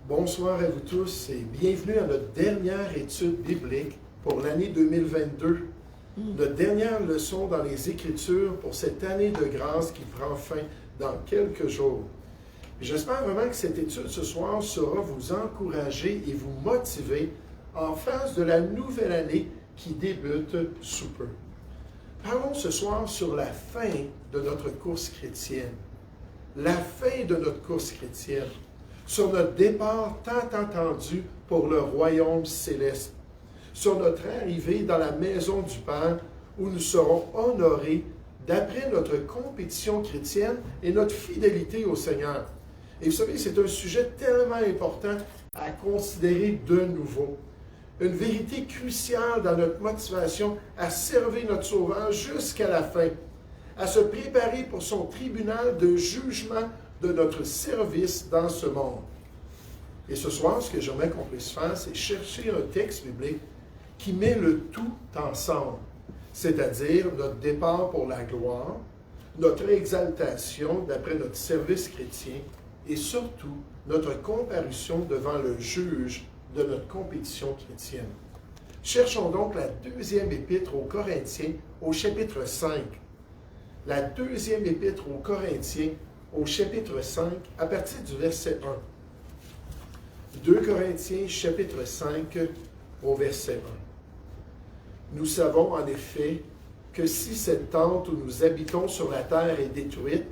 Bonsoir à vous tous et bienvenue à notre dernière étude biblique pour l'année 2022. Notre dernière leçon dans les Écritures pour cette année de grâce qui prend fin dans quelques jours. J'espère vraiment que cette étude ce soir saura vous encourager et vous motiver en face de la nouvelle année qui débute sous peu. Parlons ce soir sur la fin de notre course chrétienne. La fin de notre course chrétienne. Sur notre départ tant attendu pour le royaume céleste. Sur notre arrivée dans la maison du Père où nous serons honorés d'après notre compétition chrétienne et notre fidélité au Seigneur. Et vous savez, c'est un sujet tellement important à considérer de nouveau. Une vérité cruciale dans notre motivation à servir notre Sauveur jusqu'à la fin, à se préparer pour son tribunal de jugement de notre service dans ce monde. Et ce soir, ce que j'aimerais qu'on puisse faire, c'est chercher un texte biblique qui met le tout ensemble, c'est-à-dire notre départ pour la gloire, notre exaltation d'après notre service chrétien et surtout notre comparution devant le juge de notre compétition chrétienne. Cherchons donc la deuxième épître aux Corinthiens au chapitre 5. La deuxième épître aux Corinthiens au chapitre 5, à partir du verset 1. 2 Corinthiens, chapitre 5, au verset 1. Nous savons en effet que si cette tente où nous habitons sur la terre est détruite,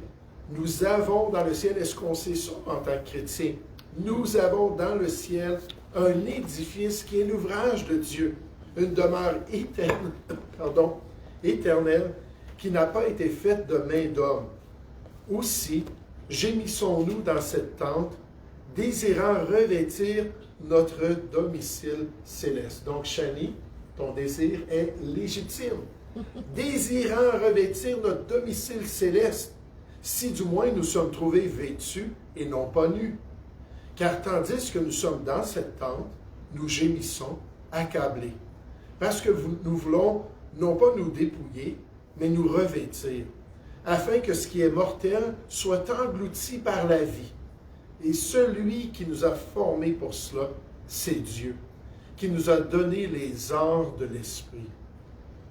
nous avons dans le ciel, est-ce qu'on sait ça en tant que chrétien? Nous avons dans le ciel un édifice qui est l'ouvrage de Dieu, une demeure éternelle, qui n'a pas été faite de main d'homme. Aussi, gémissons-nous dans cette tente, désirant revêtir notre domicile céleste. Donc, Chani, ton désir est légitime. Désirant revêtir notre domicile céleste, si du moins nous sommes trouvés vêtus et non pas nus. Car tandis que nous sommes dans cette tente, nous gémissons, accablés. Parce que nous voulons non pas nous dépouiller, mais nous revêtir, afin que ce qui est mortel soit englouti par la vie. Et celui qui nous a formés pour cela, c'est Dieu, qui nous a donné les arts de l'Esprit.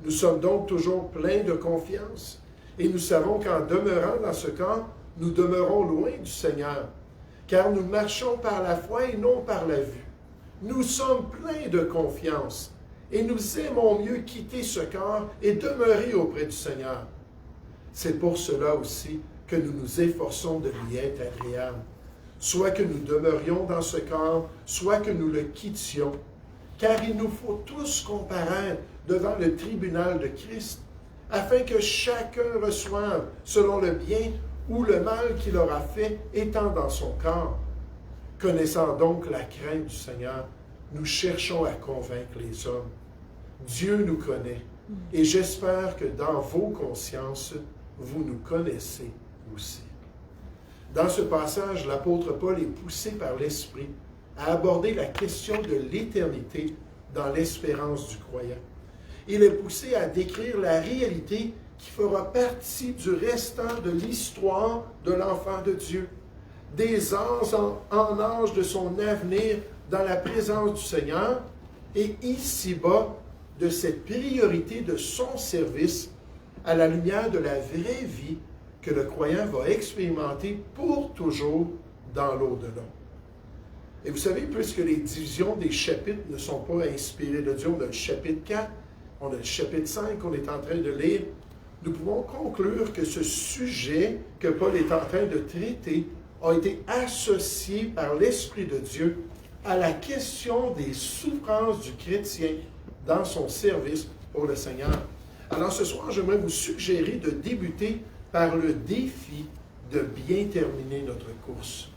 Nous sommes donc toujours pleins de confiance, et nous savons qu'en demeurant dans ce corps, nous demeurons loin du Seigneur, car nous marchons par la foi et non par la vue. Nous sommes pleins de confiance, et nous aimons mieux quitter ce corps et demeurer auprès du Seigneur. C'est pour cela aussi que nous nous efforçons de lui être agréables, soit que nous demeurions dans ce corps, soit que nous le quittions, car il nous faut tous comparaître devant le tribunal de Christ, afin que chacun reçoive selon le bien ou le mal qu'il aura fait étant dans son corps. Connaissant donc la crainte du Seigneur, nous cherchons à convaincre les hommes. Dieu nous connaît, et j'espère que dans vos consciences, vous nous connaissez aussi. Dans ce passage, l'apôtre Paul est poussé par l'Esprit à aborder la question de l'éternité dans l'espérance du croyant. Il est poussé à décrire la réalité qui fera partie du restant de l'histoire de l'enfant de Dieu, des anges en âge de son avenir dans la présence du Seigneur, et ici-bas, de cette priorité de son service à la lumière de la vraie vie que le croyant va expérimenter pour toujours dans l'au-delà. Et vous savez, puisque les divisions des chapitres ne sont pas inspirées de Dieu, on a le chapitre 4, on a le chapitre 5 qu'on est en train de lire, nous pouvons conclure que ce sujet que Paul est en train de traiter a été associé par l'Esprit de Dieu à la question des souffrances du chrétien dans son service pour le Seigneur. Alors ce soir, j'aimerais vous suggérer de débuter par le défi de bien terminer notre course.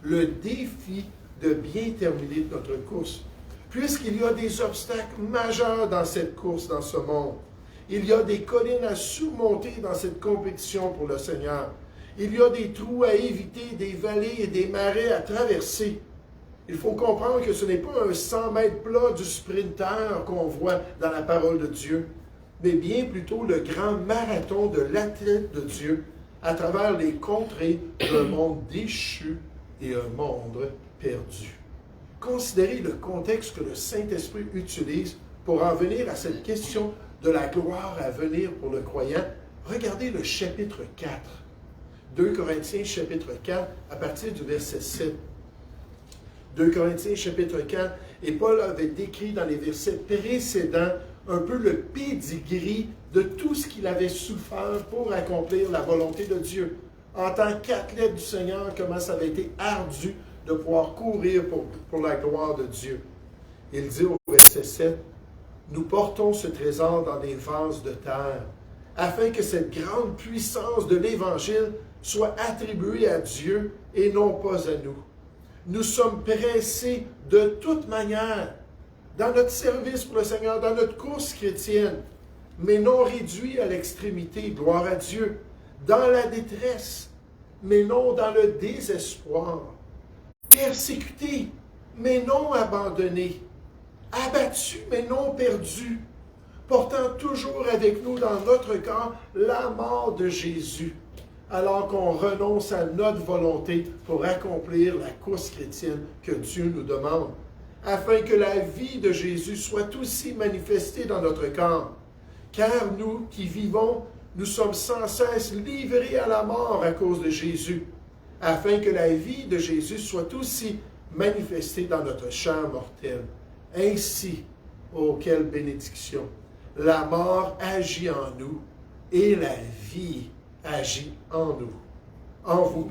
Le défi de bien terminer notre course. Puisqu'il y a des obstacles majeurs dans cette course, dans ce monde. Il y a des collines à surmonter dans cette compétition pour le Seigneur. Il y a des trous à éviter, des vallées et des marais à traverser. Il faut comprendre que ce n'est pas un 100 mètres plat du sprinter qu'on voit dans la parole de Dieu, mais bien plutôt le grand marathon de l'athlète de Dieu à travers les contrées d'un monde déchu et un monde perdu. Considérez le contexte que le Saint-Esprit utilise pour en venir à cette question de la gloire à venir pour le croyant. Regardez le chapitre 4. 2 Corinthiens chapitre 4 à partir du verset 7. 2 Corinthiens chapitre 4, et Paul avait décrit dans les versets précédents un peu le pédigree de tout ce qu'il avait souffert pour accomplir la volonté de Dieu. En tant qu'athlète du Seigneur, comment ça avait été ardu de pouvoir courir pour la gloire de Dieu. Il dit au verset 7, « Nous portons ce trésor dans des vases de terre, afin que cette grande puissance de l'Évangile soit attribuée à Dieu et non pas à nous. Nous sommes pressés de toute manière dans notre service pour le Seigneur, dans notre course chrétienne, mais non réduits à l'extrémité, gloire à Dieu, dans la détresse, mais non dans le désespoir, persécutés, mais non abandonnés, abattus, mais non perdus, portant toujours avec nous dans notre corps la mort de Jésus, alors qu'on renonce à notre volonté pour accomplir la course chrétienne que Dieu nous demande, afin que la vie de Jésus soit aussi manifestée dans notre corps. Car nous qui vivons, nous sommes sans cesse livrés à la mort à cause de Jésus, afin que la vie de Jésus soit aussi manifestée dans notre chair mortelle. Ainsi, oh quelle bénédiction! La mort agit en nous et la vie agit en vous.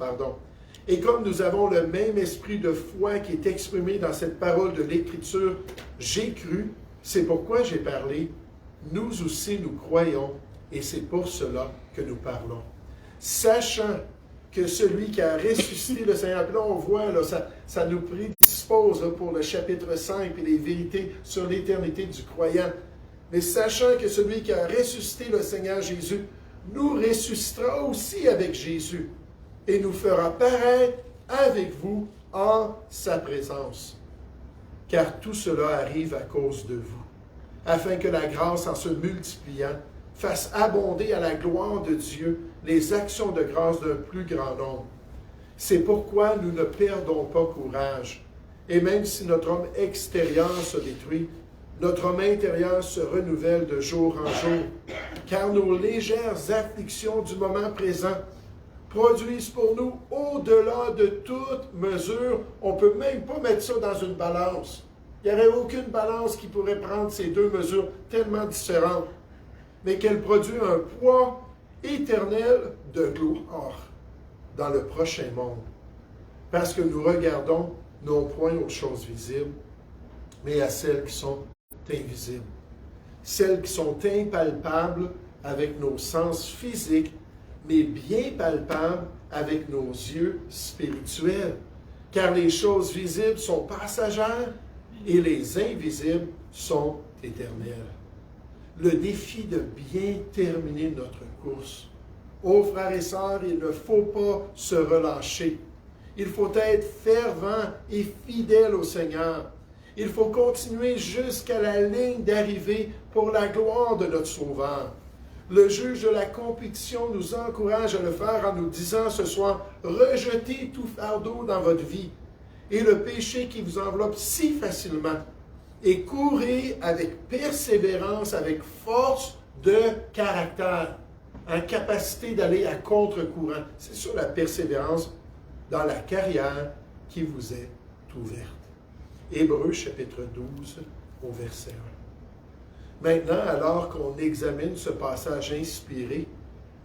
Et comme nous avons le même esprit de foi qui est exprimé dans cette parole de l'Écriture, j'ai cru, c'est pourquoi j'ai parlé, nous aussi nous croyons, et c'est pour cela que nous parlons. Sachant que celui qui a ressuscité le Seigneur, puis là on voit, là, ça nous prédispose là, pour le chapitre 5 et les vérités sur l'éternité du croyant. Mais sachant que celui qui a ressuscité le Seigneur Jésus nous ressuscitera aussi avec Jésus et nous fera paraître avec vous en sa présence. Car tout cela arrive à cause de vous, afin que la grâce en se multipliant fasse abonder à la gloire de Dieu les actions de grâce d'un plus grand nombre. C'est pourquoi nous ne perdons pas courage. Et même si notre homme extérieur se détruit, notre homme intérieur se renouvelle de jour en jour, car nos légères afflictions du moment présent produisent pour nous au-delà de toute mesure. On ne peut même pas mettre ça dans une balance. Il n'y aurait aucune balance qui pourrait prendre ces deux mesures tellement différentes, mais qu'elle produit un poids éternel de gloire dans le prochain monde. Parce que nous regardons non point aux choses visibles, mais à celles qui sont invisibles. Celles qui sont impalpables avec nos sens physiques, mais bien palpables avec nos yeux spirituels. Car les choses visibles sont passagères et les invisibles sont éternelles. Le défi de bien terminer notre course. Ô frères et sœurs, il ne faut pas se relâcher. Il faut être fervent et fidèle au Seigneur. Il faut continuer jusqu'à la ligne d'arrivée pour la gloire de notre Sauveur. Le juge de la compétition nous encourage à le faire en nous disant ce soir, rejetez tout fardeau dans votre vie et le péché qui vous enveloppe si facilement et courez avec persévérance, avec force de caractère, en capacité d'aller à contre-courant. C'est sur la persévérance dans la carrière qui vous est ouverte. Hébreux chapitre 12 au verset 1. Maintenant, alors qu'on examine ce passage inspiré,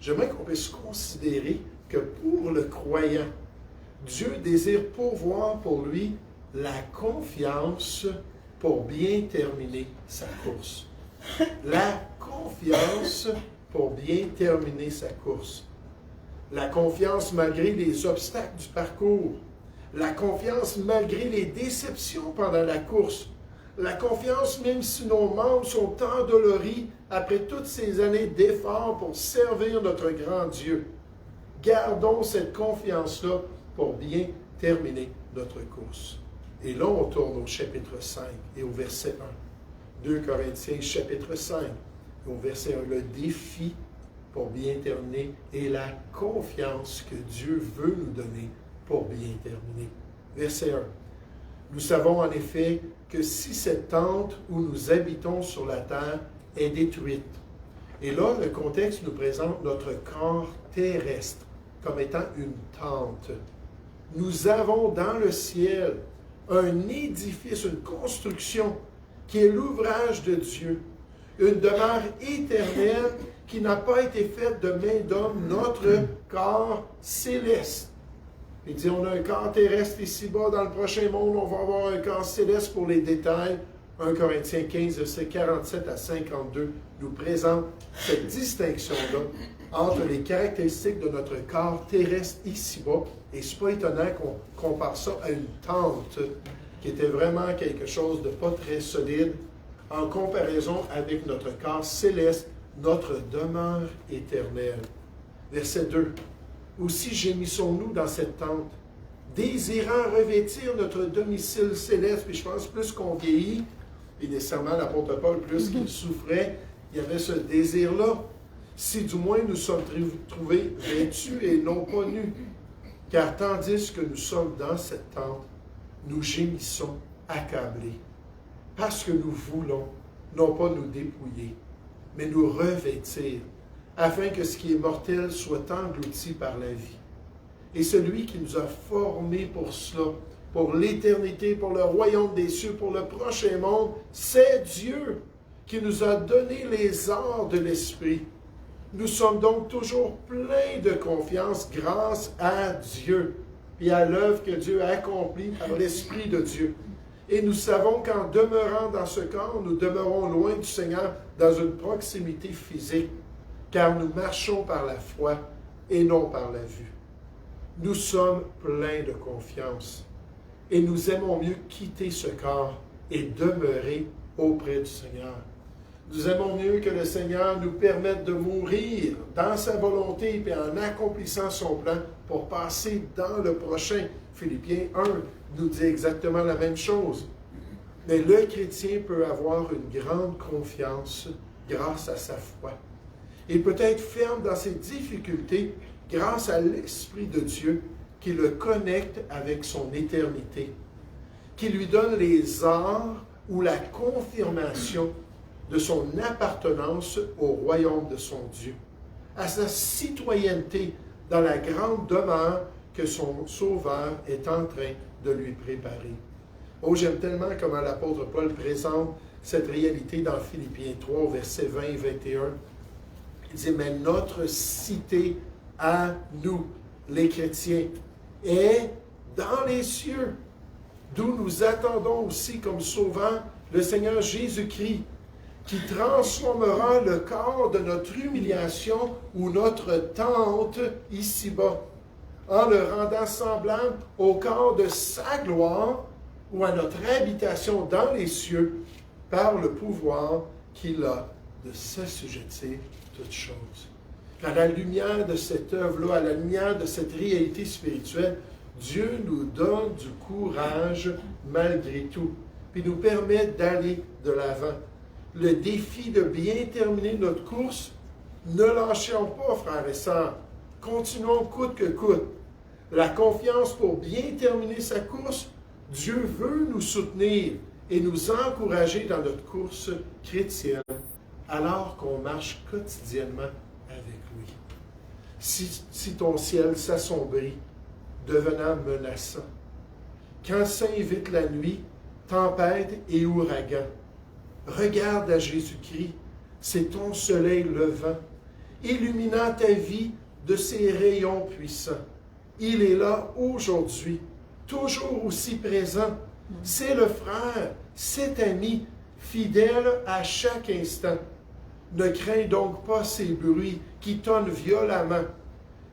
j'aimerais qu'on puisse considérer que pour le croyant, Dieu désire pourvoir pour lui la confiance pour bien terminer sa course. La confiance pour bien terminer sa course. La confiance malgré les obstacles du parcours. La confiance malgré les déceptions pendant la course. La confiance même si nos membres sont endoloris après toutes ces années d'efforts pour servir notre grand Dieu. Gardons cette confiance-là pour bien terminer notre course. Et là, on tourne au chapitre 5 et au verset 1. 2 Corinthiens chapitre 5 et au verset 1. Le défi pour bien terminer et la confiance que Dieu veut nous donner pour bien terminer. Verset 1. Nous savons en effet que si cette tente où nous habitons sur la terre est détruite, et là, le contexte nous présente notre corps terrestre comme étant une tente. Nous avons dans le ciel un édifice, une construction qui est l'ouvrage de Dieu, une demeure éternelle qui n'a pas été faite de main d'homme, notre corps céleste. Il dit, on a un corps terrestre ici-bas, dans le prochain monde, on va avoir un corps céleste pour les détails. 1 Corinthiens 15, versets 47 à 52 nous présente cette distinction-là entre les caractéristiques de notre corps terrestre ici-bas. Et ce n'est pas étonnant qu'on compare ça à une tente qui était vraiment quelque chose de pas très solide en comparaison avec notre corps céleste, notre demeure éternelle. Verset 2. Aussi gémissons-nous dans cette tente, désirant revêtir notre domicile céleste. Puis je pense plus qu'on vieillit, et nécessairement l'apôtre Paul, plus qu'il souffrait, il y avait ce désir-là. Si du moins nous sommes trouvés vêtus et non pas nus. Car tandis que nous sommes dans cette tente, nous gémissons accablés. Parce que nous voulons, non pas nous dépouiller, mais nous revêtir, afin que ce qui est mortel soit englouti par la vie. Et celui qui nous a formés pour cela, pour l'éternité, pour le royaume des cieux, pour le prochain monde, c'est Dieu qui nous a donné les arts de l'Esprit. Nous sommes donc toujours pleins de confiance grâce à Dieu et à l'œuvre que Dieu a accomplie par l'Esprit de Dieu. Et nous savons qu'en demeurant dans ce corps, nous demeurons loin du Seigneur dans une proximité physique, car nous marchons par la foi et non par la vue. Nous sommes pleins de confiance et nous aimons mieux quitter ce corps et demeurer auprès du Seigneur. Nous aimons mieux que le Seigneur nous permette de mourir dans sa volonté et en accomplissant son plan pour passer dans le prochain. Philippiens 1 nous dit exactement la même chose. Mais le chrétien peut avoir une grande confiance grâce à sa foi. Il peut être ferme dans ses difficultés grâce à l'Esprit de Dieu qui le connecte avec son éternité, qui lui donne les arts ou la confirmation de son appartenance au royaume de son Dieu, à sa citoyenneté dans la grande demeure que son Sauveur est en train de lui préparer. Oh, j'aime tellement comment l'apôtre Paul présente cette réalité dans Philippiens 3, versets 20 et 21. Il dit, mais notre cité à nous, les chrétiens, est dans les cieux, d'où nous attendons aussi comme sauveur le Seigneur Jésus-Christ, qui transformera le corps de notre humiliation ou notre tente ici-bas, en le rendant semblable au corps de sa gloire ou à notre habitation dans les cieux, par le pouvoir qu'il a de s'assujettir toutes choses. À la lumière de cette œuvre-là, à la lumière de cette réalité spirituelle, Dieu nous donne du courage malgré tout, puis nous permet d'aller de l'avant. Le défi de bien terminer notre course, ne lâchons pas, frères et sœurs. Continuons coûte que coûte. La confiance pour bien terminer sa course, Dieu veut nous soutenir et nous encourager dans notre course chrétienne, alors qu'on marche quotidiennement avec lui. Si ton ciel s'assombrit, devenant menaçant, quand s'invite la nuit, tempête et ouragan, regarde à Jésus-Christ, c'est ton soleil levant, illuminant ta vie de ses rayons puissants. Il est là aujourd'hui, toujours aussi présent. C'est le frère, cet ami, fidèle à chaque instant. Ne crains donc pas ces bruits qui tonnent violemment.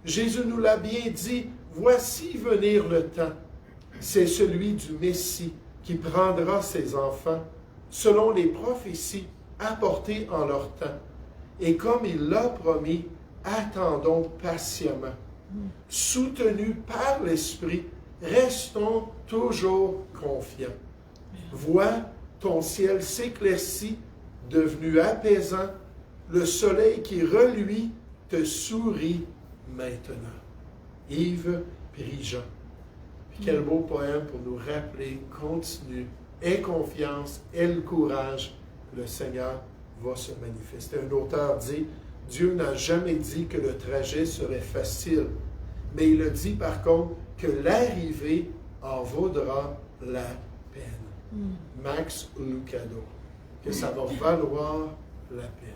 Jésus nous l'a bien dit, voici venir le temps. C'est celui du Messie qui prendra ses enfants, selon les prophéties apportées en leur temps. Et comme il l'a promis, attendons patiemment. Soutenus par l'Esprit, restons toujours confiants. Vois ton ciel s'éclaircit, devenu apaisant, le soleil qui reluit te sourit maintenant. Yves Prigent. Puis quel beau poème pour nous rappeler, continue, aie confiance, aie le courage, que le Seigneur va se manifester. Un auteur dit, Dieu n'a jamais dit que le trajet serait facile, mais il a dit par contre que l'arrivée en vaudra la peine. Max Lucado, que ça va valoir la peine.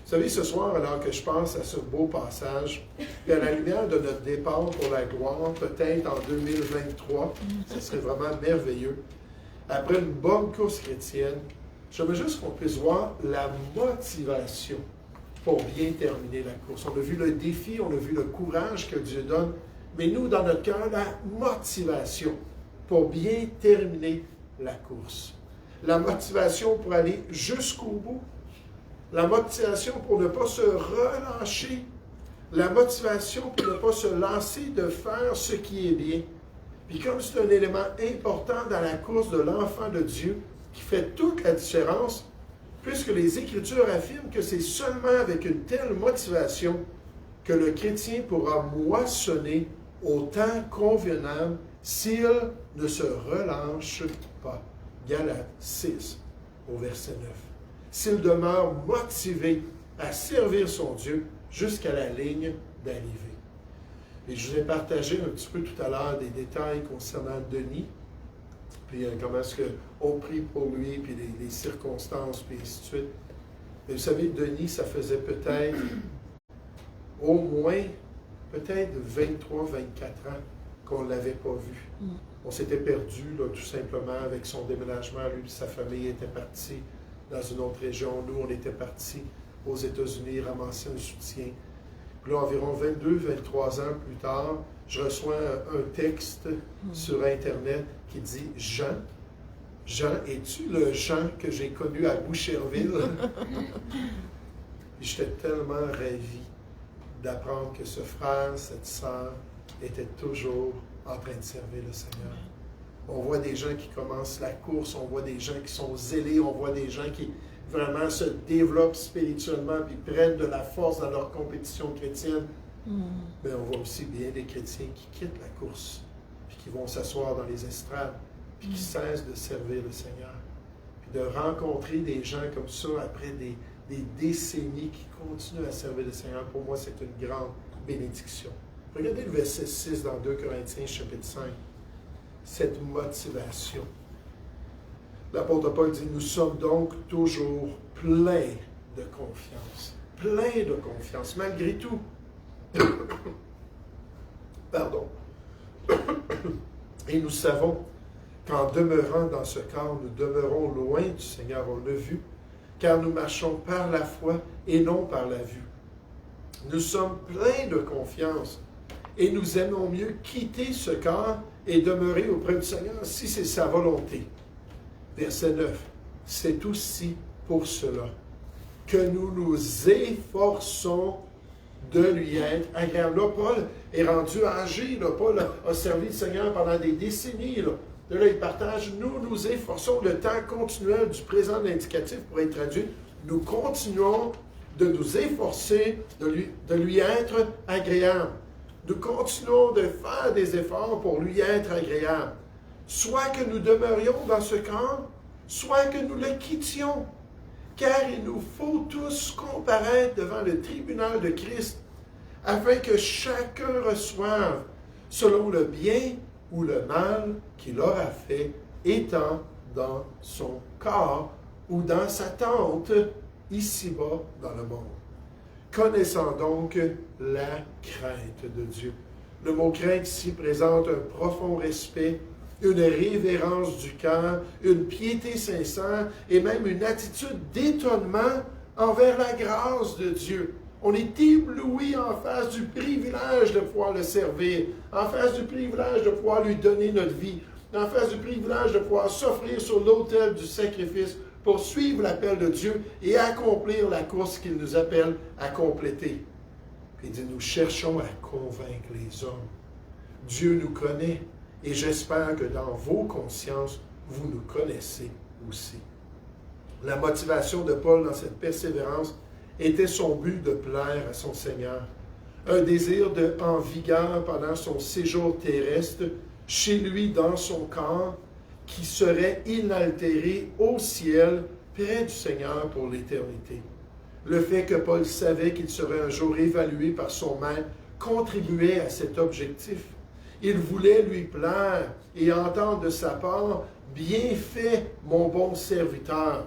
Vous savez, ce soir, alors que je pense à ce beau passage, et à la lumière de notre départ pour la gloire, peut-être en 2023, ce serait vraiment merveilleux. Après une bonne course chrétienne, j'aimerais juste qu'on puisse voir la motivation pour bien terminer la course. On a vu le défi, on a vu le courage que Dieu donne, mais nous, dans notre cœur, la motivation pour bien terminer la course. La motivation pour aller jusqu'au bout. La motivation pour ne pas se relâcher. La motivation pour ne pas se lasser de faire ce qui est bien. Puis comme c'est un élément important dans la course de l'enfant de Dieu, qui fait toute la différence, puisque les Écritures affirment que c'est seulement avec une telle motivation que le chrétien pourra moissonner au temps convenable s'il ne se relâche pas. Galates 6, au verset 9. S'il demeure motivé à servir son Dieu jusqu'à la ligne d'arrivée. Et je vous ai partagé un petit peu tout à l'heure des détails concernant Denis, puis comment est-ce qu'on prie pour lui, puis les circonstances, puis ainsi de suite. Mais vous savez, Denis, ça faisait peut-être au moins, peut-être 23, 24 ans qu'on ne l'avait pas vu. On s'était perdu, là, tout simplement, avec son déménagement. Lui et sa famille étaient partis dans une autre région. Nous, on était partis aux États-Unis ramasser un soutien. Puis là, environ 22, 23 ans plus tard, je reçois un texte sur Internet qui dit « Jean, es-tu le Jean que j'ai connu à Boucherville? » Puis j'étais tellement ravi d'apprendre que ce frère, cette sœur, était toujours en train de servir le Seigneur. On voit des gens qui commencent la course, on voit des gens qui sont zélés, on voit des gens qui vraiment se développent spirituellement puis prennent de la force dans leur compétition chrétienne. Mais on voit aussi bien des chrétiens qui quittent la course, puis qui vont s'asseoir dans les estrades, puis qui cessent de servir le Seigneur. Puis de rencontrer des gens comme ça après des décennies qui continuent à servir le Seigneur, pour moi, c'est une grande bénédiction. Regardez le verset 6 dans 2 Corinthiens, chapitre 5. Cette motivation. L'apôtre Paul dit, nous sommes donc toujours pleins de confiance. Pleins de confiance, malgré tout. Pardon. Et nous savons qu'en demeurant dans ce corps, nous demeurons loin du Seigneur, on l'a vu, car nous marchons par la foi et non par la vue. Nous sommes pleins de confiance et nous aimons mieux quitter ce corps et demeurer auprès du Seigneur si c'est sa volonté. Verset 9. C'est aussi pour cela que nous nous efforçons de lui être agréable. Là, Paul est rendu âgé. Là, Paul a servi le Seigneur pendant des décennies. Là, il partage, nous nous efforçons, le temps continuel du présent de l'indicatif pour être traduit. Nous continuons de nous efforcer de lui être agréable. Nous continuons de faire des efforts pour lui être agréable. Soit que nous demeurions dans ce camp, soit que nous le quittions. Car il nous faut tous comparaître devant le tribunal de Christ, afin que chacun reçoive selon le bien ou le mal qu'il aura fait, étant dans son corps ou dans sa tente, ici-bas dans le monde. Connaissant donc la crainte de Dieu. Le mot crainte ici présente un profond respect, une révérence du cœur, une piété sincère et même une attitude d'étonnement envers la grâce de Dieu. On est ébloui en face du privilège de pouvoir le servir, en face du privilège de pouvoir lui donner notre vie, en face du privilège de pouvoir s'offrir sur l'autel du sacrifice pour suivre l'appel de Dieu et accomplir la course qu'il nous appelle à compléter. Puis il dit, nous cherchons à convaincre les hommes. Dieu nous connaît et j'espère que dans vos consciences, vous nous connaissez aussi. La motivation de Paul dans cette persévérance était son but de plaire à son Seigneur. Un désir en vigueur pendant son séjour terrestre chez lui dans son corps, qui serait inaltéré au ciel, près du Seigneur pour l'éternité. Le fait que Paul savait qu'il serait un jour évalué par son maître contribuait à cet objectif. Il voulait lui plaire et entendre de sa part « Bien fait, mon bon serviteur ».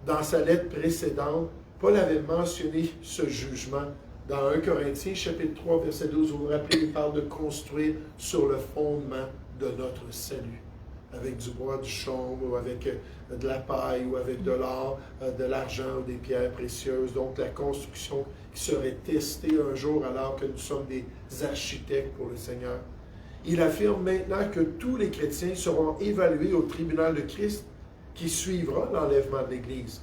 Dans sa lettre précédente, Paul avait mentionné ce jugement. Dans 1 Corinthiens, chapitre 3, verset 12, vous vous rappelez, il parle de construire sur le fondement de notre salut. Avec du bois, du chaume, ou avec de la paille, ou avec de l'or, de l'argent, ou des pierres précieuses. Donc la construction qui serait testée un jour alors que nous sommes des architectes pour le Seigneur. Il affirme maintenant que tous les chrétiens seront évalués au tribunal de Christ qui suivra l'enlèvement de l'Église.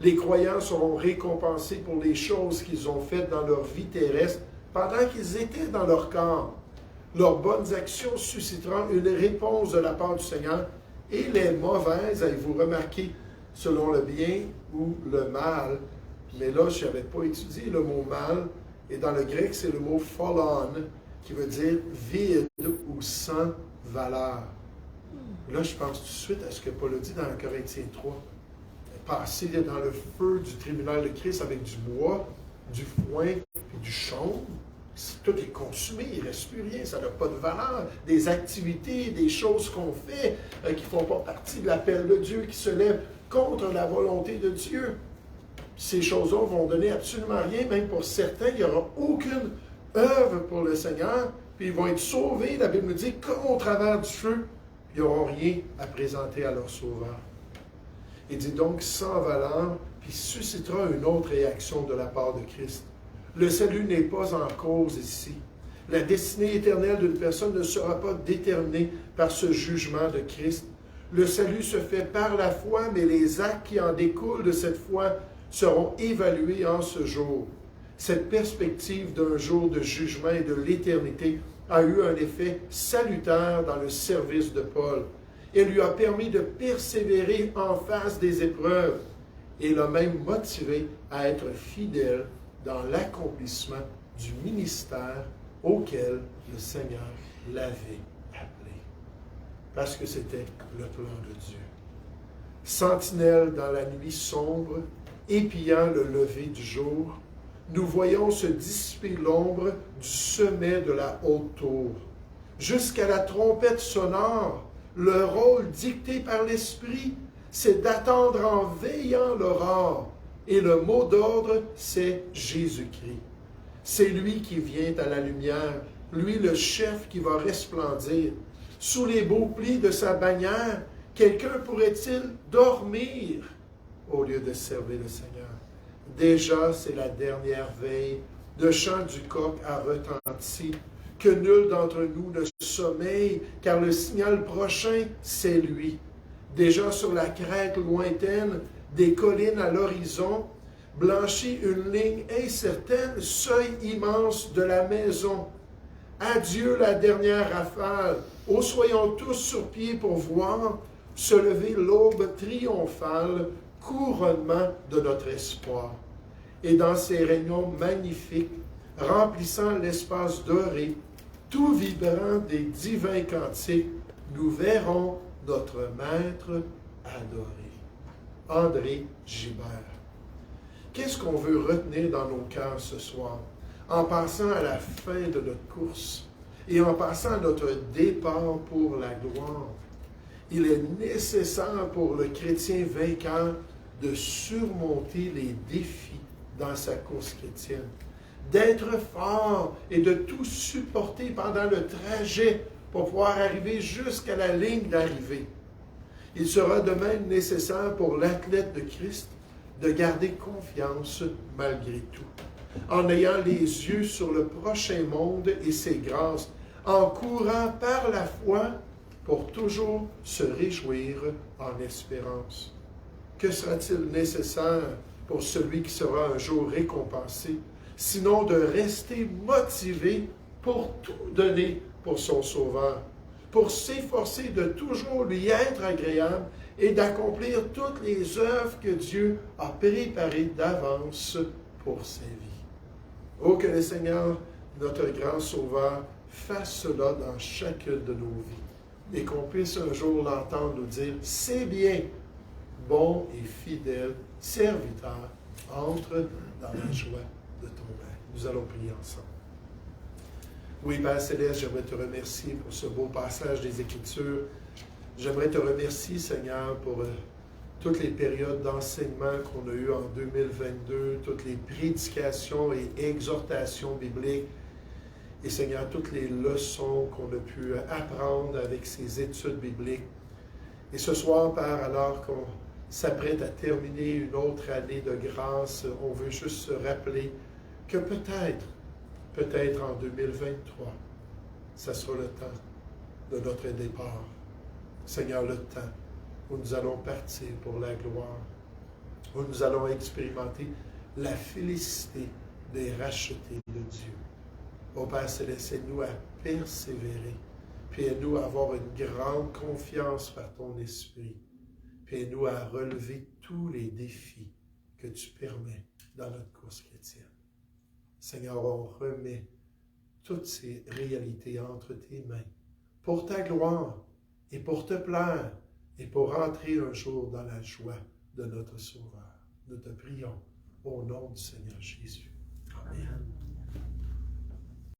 Les croyants seront récompensés pour les choses qu'ils ont faites dans leur vie terrestre pendant qu'ils étaient dans leur corps. Leurs bonnes actions susciteront une réponse de la part du Seigneur et les mauvaises, avez-vous remarqué, selon le bien ou le mal. Mais là, je n'avais pas étudié le mot mal, et dans le grec, c'est le mot pholon, qui veut dire vide ou sans valeur. Là, je pense tout de suite à ce que Paul a dit dans 1 Corinthiens 3. Passer dans le feu du tribunal de Christ avec du bois, du foin et du chaume. Tout est consumé, il ne reste plus rien, ça n'a pas de valeur. Des activités, des choses qu'on fait qui ne font pas partie de l'appel de Dieu, qui se lèvent contre la volonté de Dieu. Ces choses-là vont donner absolument rien, même pour certains, il n'y aura aucune œuvre pour le Seigneur, puis ils vont être sauvés, la Bible nous dit, comme au travers du feu, puis ils n'auront rien à présenter à leur Sauveur. Il dit donc sans valeur, puis suscitera une autre réaction de la part de Christ. Le salut n'est pas en cause ici. La destinée éternelle d'une personne ne sera pas déterminée par ce jugement de Christ. Le salut se fait par la foi, mais les actes qui en découlent de cette foi seront évalués en ce jour. Cette perspective d'un jour de jugement et de l'éternité a eu un effet salutaire dans le service de Paul. Elle lui a permis de persévérer en face des épreuves et l'a même motivé à être fidèle dans l'accomplissement du ministère auquel le Seigneur l'avait appelé. Parce que c'était le plan de Dieu. Sentinelle dans la nuit sombre, épiant le lever du jour, nous voyons se dissiper l'ombre du sommet de la haute tour. Jusqu'à la trompette sonore, le rôle dicté par l'Esprit, c'est d'attendre en veillant l'aurore. Et le mot d'ordre, c'est Jésus-Christ. C'est lui qui vient à la lumière, lui le chef qui va resplendir. Sous les beaux plis de sa bannière, quelqu'un pourrait-il dormir au lieu de servir le Seigneur? Déjà, c'est la dernière veille, le chant du coq a retenti, que nul d'entre nous ne sommeille, car le signal prochain, c'est lui. Déjà sur la crête lointaine, des collines à l'horizon, blanchit une ligne incertaine, seuil immense de la maison. Adieu la dernière rafale, ô soyons tous sur pied pour voir se lever l'aube triomphale, couronnement de notre espoir. Et dans ces rayons magnifiques, remplissant l'espace doré, tout vibrant des divins cantiques, nous verrons notre Maître adoré. André Gibert. Qu'est-ce qu'on veut retenir dans nos cœurs ce soir? En passant à la fin de notre course et en passant à notre départ pour la gloire, il est nécessaire pour le chrétien vainqueur de surmonter les défis dans sa course chrétienne, d'être fort et de tout supporter pendant le trajet pour pouvoir arriver jusqu'à la ligne d'arrivée. Il sera de même nécessaire pour l'athlète de Christ de garder confiance malgré tout, en ayant les yeux sur le prochain monde et ses grâces, en courant par la foi pour toujours se réjouir en espérance. Que sera-t-il nécessaire pour celui qui sera un jour récompensé, sinon de rester motivé pour tout donner pour son Sauveur, pour s'efforcer de toujours lui être agréable et d'accomplir toutes les œuvres que Dieu a préparées d'avance pour sa vie. Oh, que le Seigneur, notre grand Sauveur, fasse cela dans chacune de nos vies et qu'on puisse un jour l'entendre nous dire, c'est bien, bon et fidèle serviteur, entre dans la joie de ton règne. Nous allons prier ensemble. Oui, Père Céleste, j'aimerais te remercier pour ce beau passage des Écritures. J'aimerais te remercier, Seigneur, pour toutes les périodes d'enseignement qu'on a eues en 2022, toutes les prédications et exhortations bibliques, et Seigneur, toutes les leçons qu'on a pu apprendre avec ces études bibliques. Et ce soir, Père, alors qu'on s'apprête à terminer une autre année de grâce, on veut juste se rappeler que peut-être en 2023, ça sera le temps de notre départ. Seigneur, le temps où nous allons partir pour la gloire, où nous allons expérimenter la félicité des rachetés de Dieu. Ô Père Céleste, aide-nous à persévérer, puis aide-nous à avoir une grande confiance par ton esprit, puis aide-nous à relever tous les défis que tu permets dans notre course chrétienne. Seigneur, on remet toutes ces réalités entre tes mains, pour ta gloire et pour te plaire, et pour entrer un jour dans la joie de notre Sauveur. Nous te prions au nom du Seigneur Jésus. Amen.